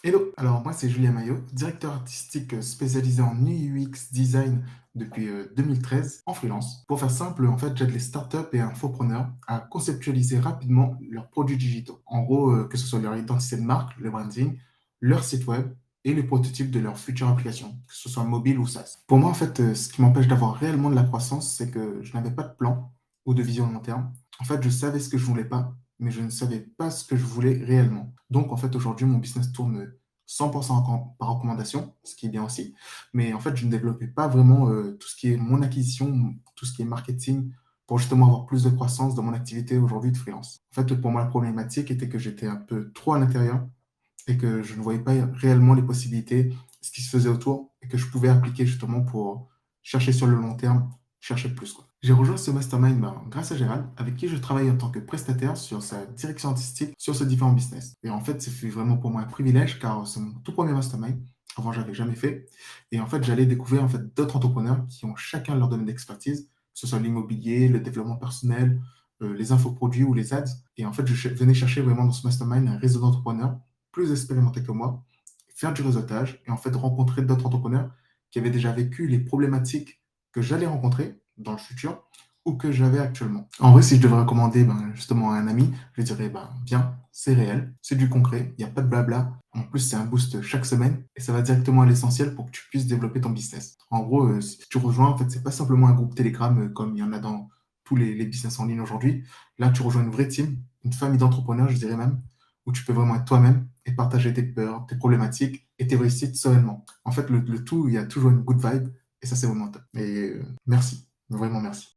Hello, alors moi c'est Julien Maillot, directeur artistique spécialisé en UX design depuis 2013 en freelance. Pour faire simple, en fait, j'aide les startups et infopreneurs à conceptualiser rapidement leurs produits digitaux. En gros, que ce soit leur identité de marque, le branding, leur site web et les prototypes de leur future application, que ce soit mobile ou SaaS. Pour moi, en fait, ce qui m'empêche d'avoir réellement de la croissance, c'est que je n'avais pas de plan ou de vision long terme. En fait, je savais ce que je voulais pas, mais je ne savais pas ce que je voulais réellement. Donc, en fait, aujourd'hui, mon business tourne 100% par recommandation, ce qui est bien aussi. Mais en fait, je ne développais pas vraiment tout ce qui est mon acquisition, tout ce qui est marketing, pour justement avoir plus de croissance dans mon activité aujourd'hui de freelance. En fait, pour moi, la problématique était que j'étais un peu trop à l'intérieur et que je ne voyais pas réellement les possibilités, ce qui se faisait autour et que je pouvais appliquer justement pour chercher sur le long terme, chercher plus, quoi. J'ai rejoint ce mastermind grâce à Gérald, avec qui je travaille en tant que prestataire sur sa direction artistique sur ses différents business. Et en fait, c'est vraiment pour moi un privilège car c'est mon tout premier mastermind. Avant, j'avais jamais fait. Et en fait, j'allais découvrir en fait d'autres entrepreneurs qui ont chacun leur domaine d'expertise, que ce soit l'immobilier, le développement personnel, les infoproduits ou les ads. Et en fait, venais chercher vraiment dans ce mastermind un réseau d'entrepreneurs plus expérimentés que moi, faire du réseautage et en fait rencontrer d'autres entrepreneurs qui avaient déjà vécu les problématiques que j'allais rencontrer dans le futur ou que j'avais actuellement. En vrai, si je devais recommander justement à un ami, je dirais bien, c'est réel, c'est du concret, il n'y a pas de blabla. En plus, c'est un boost chaque semaine et ça va directement à l'essentiel pour que tu puisses développer ton business. En gros, si tu rejoins, en fait, c'est pas simplement un groupe Telegram comme il y en a dans tous les business en ligne aujourd'hui. Là, tu rejoins une vraie team, une famille d'entrepreneurs, je dirais même, où tu peux vraiment être toi-même et partager tes peurs, tes problématiques et tes réussites sereinement. En fait, le tout, il y a toujours une good vibe et ça, c'est vraiment top. Et merci, vraiment merci.